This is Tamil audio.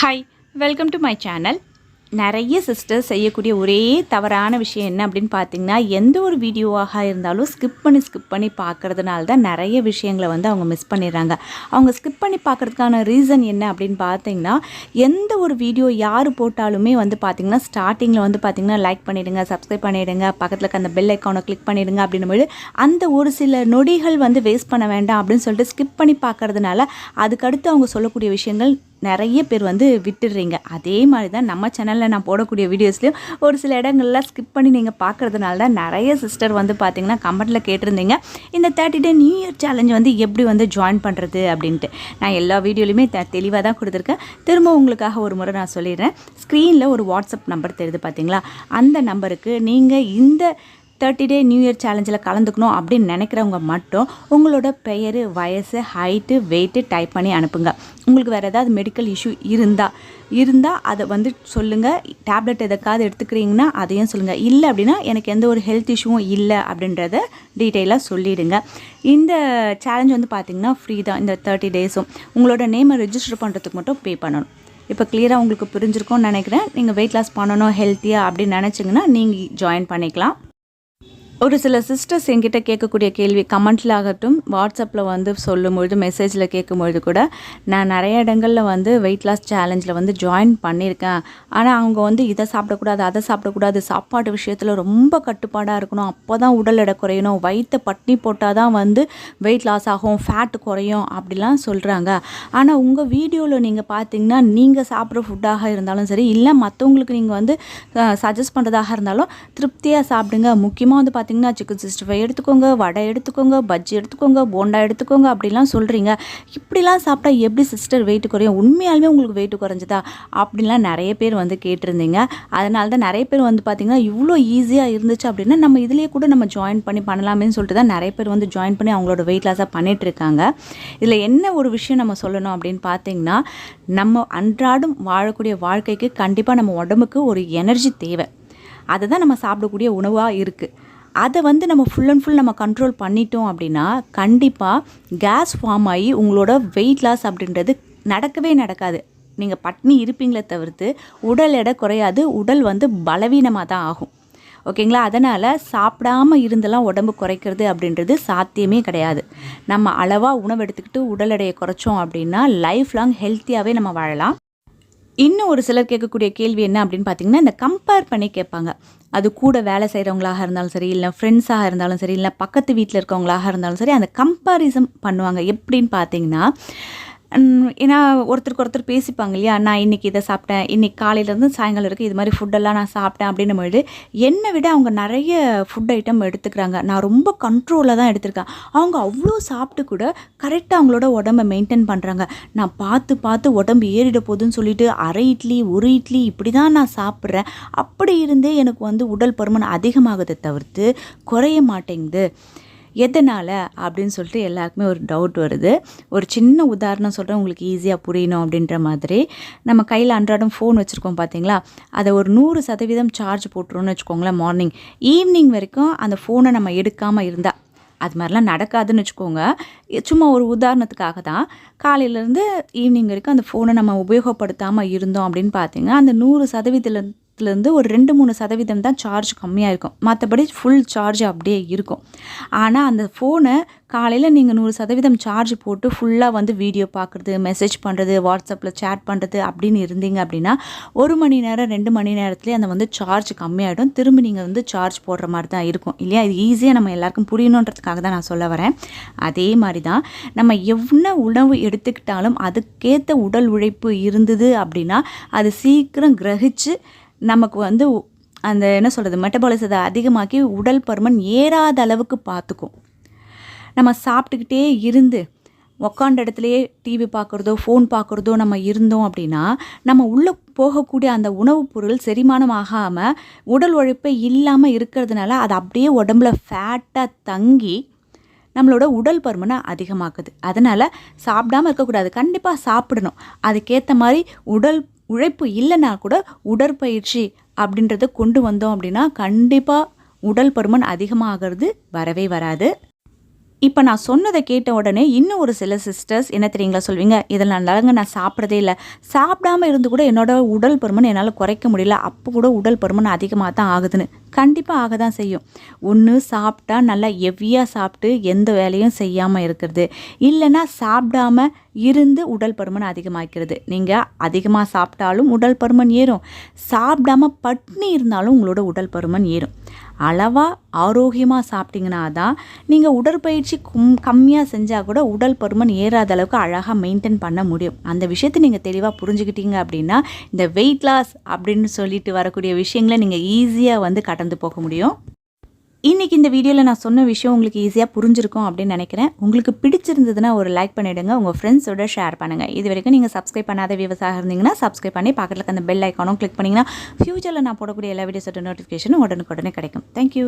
Hi, welcome to my channel. நிறைய சிஸ்டர்ஸ் செய்யக்கூடிய ஒரே தவறான விஷயம் என்ன அப்படின்னு பார்த்தீங்கன்னா, எந்த ஒரு வீடியோவாக இருந்தாலும் ஸ்கிப் பண்ணி பார்க்குறதுனால தான் நிறைய விஷயங்களை அவங்க மிஸ் பண்ணிடுறாங்க. அவங்க ஸ்கிப் பண்ணி பார்க்குறதுக்கான ரீசன் என்ன அப்படின்னு பார்த்தீங்கன்னா, எந்த ஒரு வீடியோ யார் போட்டாலுமே பார்த்தீங்கன்னா ஸ்டார்டிங்கில் பார்த்தீங்கன்னா லைக் பண்ணிவிடுங்க, சப்ஸ்கிரைப் பண்ணிவிடுங்க, பக்கத்தில் இருக்க அந்த பெல் ஐக்கானை கிளிக் பண்ணிவிடுங்க அப்படின்னும்போது அந்த ஒரு சில நொடிகள் வேஸ்ட் பண்ண வேண்டாம் அப்படின்னு சொல்லிட்டு ஸ்கிப் பண்ணி பார்க்குறதுனால அதுக்கடுத்து அவங்க சொல்லக்கூடிய விஷயங்கள் நிறைய பேர் விட்டுடுறீங்க. அதே மாதிரி தான் நம்ம சேனலில் நான் போடக்கூடிய வீடியோஸ்லையும் ஒரு சில இடங்கள்லாம் ஸ்கிப் பண்ணி நீங்கள் பார்க்குறதுனால தான் நிறைய சிஸ்டர் பார்த்தீங்கன்னா கமெண்ட்டில் கேட்டிருந்தீங்க, இந்த 30 டே நியூ இயர் சேலஞ்ச் எப்படி ஜாயின் பண்ணுறது அப்படின்ட்டு. நான் எல்லா வீடியோலையுமே தெளிவாக தான் கொடுத்துருக்கேன். திரும்ப உங்களுக்காக ஒரு முறை நான் சொல்லிடுறேன். ஸ்க்ரீனில் ஒரு வாட்ஸ்அப் நம்பர் தெரியுது பார்த்தீங்களா, அந்த நம்பருக்கு நீங்கள் இந்த 30 டே நியூ இயர் சேலஞ்சில் கலந்துக்கணும் அப்படின்னு நினைக்கிறவங்க மட்டும் உங்களோட பெயர், வயசு, ஹைட்டு, வெயிட்டு டைப் பண்ணி அனுப்புங்க. உங்களுக்கு வேறு ஏதாவது மெடிக்கல் இஷ்யூ இருந்தால் அதை சொல்லுங்கள். டேப்லெட் எதுக்காவது எடுத்துக்கிறீங்கன்னா அதையும் சொல்லுங்கள். இல்லை அப்படின்னா எனக்கு எந்த ஒரு ஹெல்த் இஷ்யூவும் இல்லை அப்படின்றத டீட்டெயிலாக சொல்லிவிடுங்க. இந்த சேலஞ்ச் பார்த்திங்கன்னா ஃப்ரீ தான். இந்த 30 டேஸும் உங்களோட நேமை ரெஜிஸ்டர் பண்ணுறதுக்கு மட்டும் பே பண்ணணும். இப்போ கிளியராக உங்களுக்கு புரிஞ்சிருக்கும்னு நினைக்கிறேன். நீங்கள் வெயிட் லாஸ் பண்ணணும் ஹெல்த்தியாக அப்படின்னு நினச்சிங்கன்னா நீங்கள் ஜாயின் பண்ணிக்கலாம். ஒரு சில சிஸ்டர்ஸ் என்கிட்ட கேட்கக்கூடிய கேள்வி கமெண்ட்டில் ஆகட்டும், வாட்ஸ்அப்பில் சொல்லும்பொழுது, மெசேஜில் கேட்கும்பொழுது கூட, நான் நிறைய இடங்களில் வெயிட் லாஸ் சேலஞ்சில் ஜாயின் பண்ணியிருக்கேன். ஆனால் அவங்க இதை சாப்பிடக்கூடாது, அதை சாப்பிடக்கூடாது, சாப்பாடு விஷயத்தில் ரொம்ப கட்டுப்பாடாக இருக்கணும், அப்போ தான் உடல் எடை குறையணும், வயிற்றை பட்னி போட்டால் தான் வெயிட் லாஸ் ஆகும், ஃபேட் குறையும் அப்படிலாம் சொல்கிறாங்க. ஆனால் உங்கள் வீடியோவில் நீங்கள் பார்த்தீங்கன்னா, நீங்கள் சாப்பிட்ற ஃபுட்டாக இருந்தாலும் சரி, இல்லை மற்றவங்களுக்கு நீங்கள் சஜஸ்ட் பண்ணுறதாக இருந்தாலும் திருப்தியாக சாப்பிடுங்க. முக்கியமாக பார்த்தீங்கன்னா சிக்கன் 65 எடுத்துக்கோங்க, வடை எடுத்துக்கோங்க, பஜ்ஜி எடுத்துக்கோங்க, போண்டா எடுத்துக்கோங்க அப்படிலாம் சொல்கிறீங்க. இப்படிலாம் சாப்பிட்டா எப்படி சிஸ்டர் வெயிட் குறையும்? உண்மையாலுமே உங்களுக்கு வெயிட் குறைஞ்சதா அப்படின்லாம் நிறைய பேர் கேட்டிருந்தீங்க. அதனால தான் நிறைய பேர் பார்த்தீங்கன்னா இவ்வளோ ஈஸியாக இருந்துச்சு அப்படின்னா நம்ம இதிலேயே கூட நம்ம ஜாயின் பண்ணலாமேன்னு சொல்லிட்டு தான் நிறைய பேர் ஜாயின் பண்ணி அவங்களோட வெயிட் லாஸாக பண்ணிகிட்ருக்காங்க. இதில் என்ன ஒரு விஷயம் நம்ம சொல்லணும் அப்படின்னு பார்த்தீங்கன்னா, நம்ம அன்றாடம் வாழக்கூடிய வாழ்க்கைக்கு கண்டிப்பாக நம்ம உடம்புக்கு ஒரு எனர்ஜி தேவை. அதை தான் நம்ம சாப்பிடக்கூடிய உணவாக இருக்குது. அதை நம்ம ஃபுல் அண்ட் ஃபுல் நம்ம கண்ட்ரோல் பண்ணிட்டோம் அப்படின்னா கண்டிப்பாக கேஸ் ஃபார்ம் ஆகி உங்களோட வெயிட் லாஸ் அப்படின்றது நடக்கவே நடக்காது. நீங்கள் பட்னி இருப்பீங்களே தவிர்த்து உடல் எடை குறையாது, உடல் பலவீனமாக தான் ஆகும். ஓகேங்களா? அதனால் சாப்பிடாமல் இருந்தெல்லாம் உடம்பு குறைக்கிறது அப்படின்றது சாத்தியமே கிடையாது. நம்ம அளவாக உணவு எடுத்துக்கிட்டு உடல் எடையை குறைச்சோம் அப்படின்னா லைஃப் லாங் ஹெல்த்தியாகவே நம்ம வாழலாம். இன்னும் ஒரு சிலர் கேட்கக்கூடிய கேள்வி என்ன அப்படின்னு பார்த்தீங்கன்னா, இந்த கம்பேர் பண்ணி கேட்பாங்க. அது கூட வேலை செய்கிறவங்களாக இருந்தாலும் சரி, இல்லை ஃப்ரெண்ட்ஸாக இருந்தாலும் சரி, இல்லை பக்கத்து வீட்டில் இருக்கவங்களாக இருந்தாலும் சரி, அந்த கம்பேரிசம் பண்ணுவாங்க. எப்படின்னு பார்த்தீங்கன்னா, ஏன்னா ஒருத்தருக்கு ஒருத்தர் பேசிப்பாங்க இல்லையா, நான் இன்றைக்கி இதை சாப்பிட்டேன், இன்றைக்கி காலையிலேருந்து சாயங்காலம் இருக்குது இது மாதிரி ஃபுட்டெல்லாம் நான் சாப்பிட்டேன் அப்படின்னும்பொழுது என்னை விட அவங்க நிறைய ஃபுட் ஐட்டம் எடுத்துக்கிறாங்க. நான் ரொம்ப கண்ட்ரோலில் தான் எடுத்திருக்கேன். அவங்க அவ்வளோ சாப்பிட்டு கூட கரெக்டாக அவங்களோட உடம்பை மெயின்டைன் பண்ணுறாங்க. நான் பார்த்து உடம்பு ஏறிட போகுதுன்னு சொல்லிட்டு அரை இட்லி, ஒரு இட்லி இப்படி தான் நான் சாப்பிட்றேன். அப்படி இருந்தே எனக்கு உடல் பருமன் அதிகமாகுதை தவிர்த்து குறைய மாட்டேங்குது. எதனால் அப்படின்னு சொல்லிட்டு எல்லாருக்குமே ஒரு டவுட் வருது. ஒரு சின்ன உதாரணம் சொல்கிறேன், உங்களுக்கு ஈஸியாக புரியணும் அப்படின்ற மாதிரி. நம்ம கையில் அன்றாடம் ஃபோன் வச்சுருக்கோம் பார்த்தீங்களா, அதை ஒரு 100% சார்ஜ் போட்டுருவோன்னு வச்சுக்கோங்களேன். மார்னிங் ஈவினிங் வரைக்கும் அந்த ஃபோனை நம்ம எடுக்காமல் இருந்தால், அது மாதிரிலாம் நடக்காதுன்னு வச்சுக்கோங்க. சும்மா ஒரு உதாரணத்துக்காக தான். காலையிலேருந்து ஈவினிங் வரைக்கும் அந்த ஃபோனை நம்ம உபயோகப்படுத்தாமல் இருந்தோம் அப்படின்னு பார்த்தீங்கன்னா, அந்த 100%லேருந்து ஒரு 2-3% தான் சார்ஜ் கம்மியாக இருக்கும். மற்றபடி ஃபுல் சார்ஜ் அப்படியே இருக்கும். ஆனால் அந்த ஃபோனை காலையில் நீங்கள் 100% சார்ஜ் போட்டு ஃபுல்லாக வீடியோ பார்க்குறது, மெசேஜ் பண்ணுறது, வாட்ஸ்அப்பில் சேட் பண்ணுறது அப்படின்னு இருந்தீங்க அப்படின்னா 1 மணி நேரம் 2 மணி நேரத்துலேயே அந்த சார்ஜ் கம்மியாகிடும். திரும்ப நீங்கள் சார்ஜ் போடுற மாதிரி தான் இருக்கும் இல்லையா? இது ஈஸியாக நம்ம எல்லாருக்கும் புரியணுன்றதுக்காக தான் நான் சொல்ல வரேன். அதே மாதிரி தான் நம்ம என்ன உணவு எடுத்துக்கிட்டாலும் அதுக்கேற்ற உடல் உழைப்பு இருந்தது அப்படின்னா அது சீக்கிரம் கிரகிச்சு நமக்கு அந்த என்ன சொல்கிறது, மெட்டபாலிசத்தை அதிகமாக்கி உடல் பருமன் ஏறாத அளவுக்கு பார்த்துக்கும். நம்ம சாப்பிட்டுக்கிட்டே இருந்து உக்காண்ட இடத்துலையே டிவி பார்க்குறதோ ஃபோன் பார்க்குறதோ நம்ம இருந்தோம் அப்படின்னா நம்ம உள்ளே போகக்கூடிய அந்த உணவுப் பொருள் செரிமானம் ஆகாமல் உடல் உழைப்பே இல்லாமல் இருக்கிறதுனால அது அப்படியே உடம்புல ஃபேட்டாக தங்கி நம்மளோட உடல் பருமனை அதிகமாக்குது. அதனால் சாப்பிடாமல் இருக்கக்கூடாது, கண்டிப்பாக சாப்பிடணும். அதுக்கேற்ற மாதிரி உடல் உழைப்பு இல்லைன்னா கூட உடற்பயிற்சி அப்படின்றத கொண்டு வந்தோம் அப்படின்னா கண்டிப்பாக உடல் பருமன் அதிகமாகிறது வரவே வராது. இப்போ நான் சொன்னதை கேட்ட உடனே இன்னும் ஒரு சில சிஸ்டர்ஸ் என்ன தெரியுங்களா சொல்வீங்க, இதில் நல்லாங்க நான் சாப்பிட்றதே இல்லை, சாப்பிடாம இருந்து கூட என்னோட உடல் பருமன் என்னால் குறைக்க முடியல, அப்போ கூட உடல் பருமன் அதிகமாக தான் ஆகுதுன்னு. கண்டிப்பாக ஆக தான் செய்யும். ஒன்று சாப்பிட்டா நல்லா ஹெவியாக சாப்பிட்டு எந்த வேலையும் செய்யாமல் இருக்கிறது, இல்லைன்னா சாப்பிடாம இருந்து உடல் பருமன் அதிகமாக்கிறது. நீங்கள் அதிகமாக சாப்பிட்டாலும் உடல் பருமன் ஏறும், சாப்பிடாம பட்னி இருந்தாலும் உங்களோட உடல் பருமன் ஏறும். அளவாக ஆரோக்கியமாக சாப்பிட்டீங்கன்னா தான் நீங்கள் உடற்பயிற்சி கம்மியாக செஞ்சால் கூட உடல் பருமன் ஏறாத அளவுக்கு அழகாக மெயின்டைன் பண்ண முடியும். அந்த விஷயத்தை நீங்கள் தெளிவாக புரிஞ்சுக்கிட்டீங்க அப்படின்னா இந்த வெயிட் லாஸ் அப்படின்னு சொல்லிட்டு வரக்கூடிய விஷயங்களை நீங்கள் ஈஸியாக வந்து கடந்து போக முடியும். இன்றைக்கி இந்த வீடியோவில் நான் சொன்ன விஷயம் உங்களுக்கு ஈஸியாக புரிஞ்சிருக்கும் அப்படின்னு நினைக்கிறேன். உங்களுக்கு பிடிச்சிருந்ததுன்னா ஒரு லைக் பண்ணிவிடுங்க, உங்கள் ஃப்ரெண்ட்ஸோட ஷேர் பண்ணுங்கள். இது வரைக்கும் நீங்கள் சப்ஸ்கிரைப் பண்ணாத விவசாயம் இருந்தீங்கன்னா சப்ஸ்கிரைப் பண்ணி பக்கத்தில் அந்த பெல் ஐக்கானும் கிளிக் பண்ணிங்கன்னா ஃப்யூச்சரில் நான் போடக்கூடிய எல்லா வீடியோஸோட நோட்டிஃபிகேஷனும் உடனுக்குடனே கிடைக்கும். தேங்க்யூ.